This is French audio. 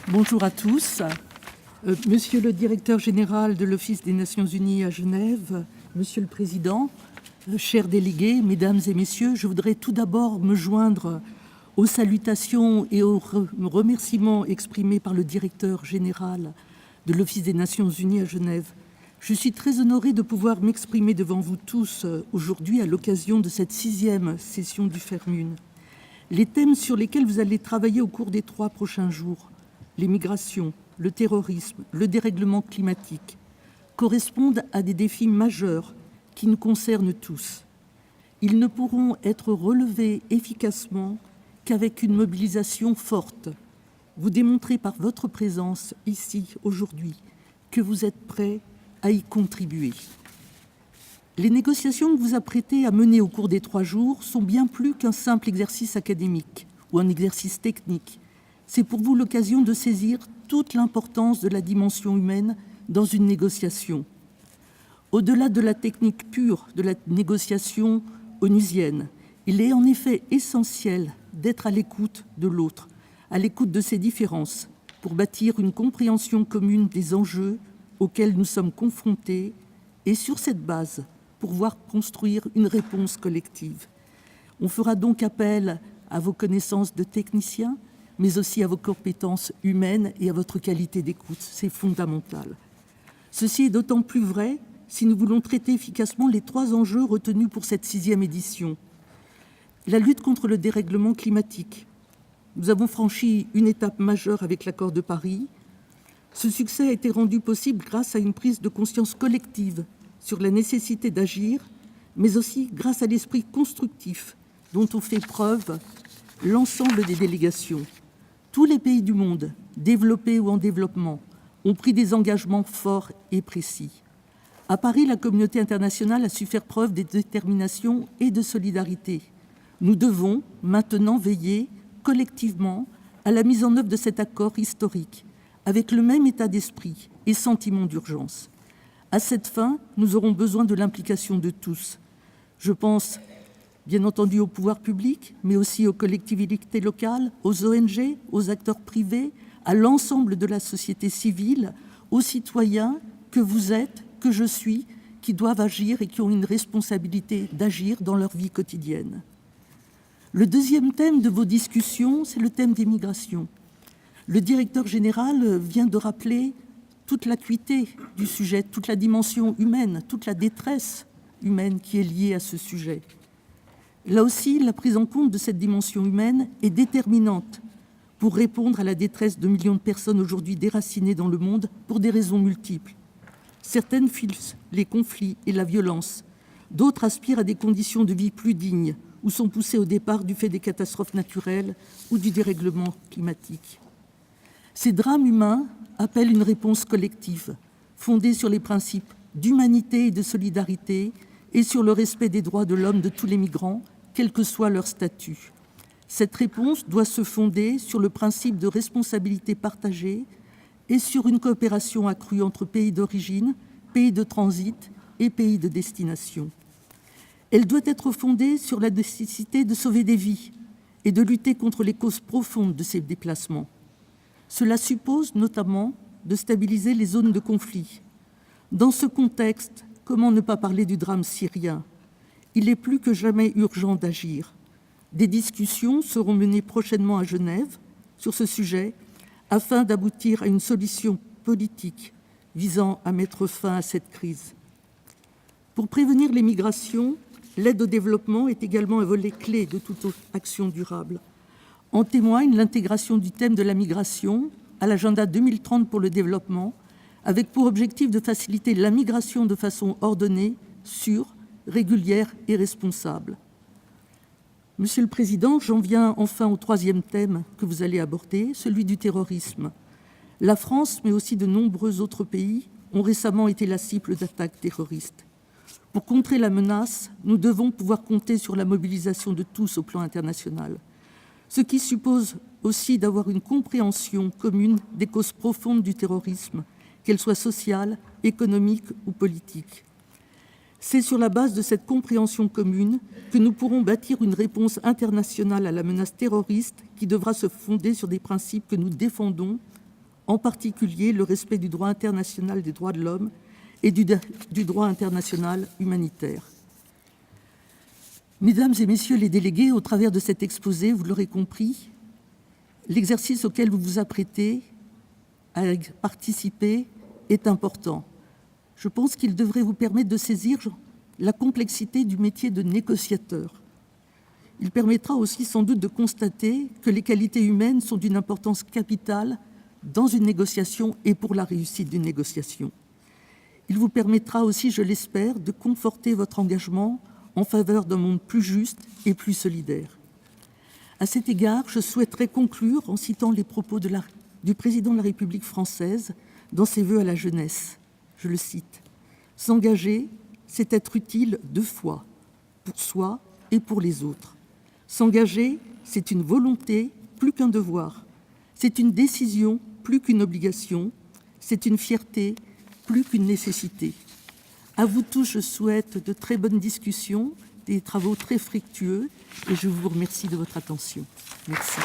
Bonjour à tous. Monsieur le directeur général de l'Office des Nations Unies à Genève, Monsieur le Président, chers délégués, mesdames et messieurs, je voudrais tout d'abord me joindre aux salutations et aux remerciements exprimés par le directeur général de l'Office des Nations Unies à Genève. Je suis très honorée de pouvoir m'exprimer devant vous tous aujourd'hui à l'occasion de cette 6e session du FERMUN. Les thèmes sur lesquels vous allez travailler au cours des 3 prochains jours, les migrations, le terrorisme, le dérèglement climatique, correspondent à des défis majeurs qui nous concernent tous. Ils ne pourront être relevés efficacement qu'avec une mobilisation forte. Vous démontrez par votre présence ici aujourd'hui que vous êtes prêts à y contribuer. Les négociations que vous apprêtez à mener au cours des 3 jours sont bien plus qu'un simple exercice académique ou un exercice technique. C'est pour vous l'occasion de saisir toute l'importance de la dimension humaine dans une négociation. Au-delà de la technique pure de la négociation onusienne, il est en effet essentiel d'être à l'écoute de l'autre, à l'écoute de ses différences, pour bâtir une compréhension commune des enjeux auxquels nous sommes confrontés et sur cette base, pouvoir construire une réponse collective. On fera donc appel à vos connaissances de techniciens, mais aussi à vos compétences humaines et à votre qualité d'écoute. C'est fondamental. Ceci est d'autant plus vrai si nous voulons traiter efficacement les 3 enjeux retenus pour cette 6e édition. La lutte contre le dérèglement climatique. Nous avons franchi une étape majeure avec l'accord de Paris. Ce succès a été rendu possible grâce à une prise de conscience collective sur la nécessité d'agir, mais aussi grâce à l'esprit constructif dont ont fait preuve l'ensemble des délégations. Tous les pays du monde, développés ou en développement, ont pris des engagements forts et précis. À Paris, la communauté internationale a su faire preuve de détermination et de solidarité. Nous devons maintenant veiller collectivement à la mise en œuvre de cet accord historique, avec le même état d'esprit et sentiment d'urgence. À cette fin, nous aurons besoin de l'implication de tous. Je pense bien entendu au pouvoir public, mais aussi aux collectivités locales, aux ONG, aux acteurs privés, à l'ensemble de la société civile, aux citoyens que vous êtes, que je suis, qui doivent agir et qui ont une responsabilité d'agir dans leur vie quotidienne. Le deuxième thème de vos discussions, c'est le thème des migrations. Le directeur général vient de rappeler toute l'acuité du sujet, toute la dimension humaine, toute la détresse humaine qui est liée à ce sujet. Là aussi, la prise en compte de cette dimension humaine est déterminante pour répondre à la détresse de millions de personnes aujourd'hui déracinées dans le monde pour des raisons multiples. Certaines fuient les conflits et la violence, d'autres aspirent à des conditions de vie plus dignes ou sont poussées au départ du fait des catastrophes naturelles ou du dérèglement climatique. Ces drames humains appellent une réponse collective, fondée sur les principes d'humanité et de solidarité et sur le respect des droits de l'homme de tous les migrants, quel que soit leur statut. Cette réponse doit se fonder sur le principe de responsabilité partagée et sur une coopération accrue entre pays d'origine, pays de transit et pays de destination. Elle doit être fondée sur la nécessité de sauver des vies et de lutter contre les causes profondes de ces déplacements. Cela suppose notamment de stabiliser les zones de conflit. Dans ce contexte, comment ne pas parler du drame syrien ? Il est plus que jamais urgent d'agir. Des discussions seront menées prochainement à Genève sur ce sujet afin d'aboutir à une solution politique visant à mettre fin à cette crise. Pour prévenir les migrations, l'aide au développement est également un volet clé de toute action durable. En témoigne l'intégration du thème de la migration à l'agenda 2030 pour le développement, avec pour objectif de faciliter la migration de façon ordonnée, sûre, régulière et responsable. Monsieur le Président, j'en viens enfin au 3e thème que vous allez aborder, celui du terrorisme. La France, mais aussi de nombreux autres pays, ont récemment été la cible d'attaques terroristes. Pour contrer la menace, nous devons pouvoir compter sur la mobilisation de tous au plan international, ce qui suppose aussi d'avoir une compréhension commune des causes profondes du terrorisme, qu'elles soient sociales, économiques ou politiques. C'est sur la base de cette compréhension commune que nous pourrons bâtir une réponse internationale à la menace terroriste qui devra se fonder sur des principes que nous défendons en particulier le respect du droit international des droits de l'homme et du droit international humanitaire. Mesdames et messieurs les délégués, au travers de cet exposé, vous l'aurez compris, l'exercice auquel vous vous apprêtez à participer est important. Je pense qu'il devrait vous permettre de saisir la complexité du métier de négociateur. Il permettra aussi sans doute de constater que les qualités humaines sont d'une importance capitale dans une négociation et pour la réussite d'une négociation. Il vous permettra aussi, je l'espère, de conforter votre engagement en faveur d'un monde plus juste et plus solidaire. À cet égard, je souhaiterais conclure en citant les propos du président de la République française dans ses vœux à la jeunesse. Je le cite : « S'engager, c'est être utile 2 fois, pour soi et pour les autres. S'engager, c'est une volonté plus qu'un devoir. C'est une décision plus qu'une obligation. C'est une fierté plus qu'une nécessité. » À vous tous, je souhaite de très bonnes discussions, des travaux très fructueux, et je vous remercie de votre attention. Merci.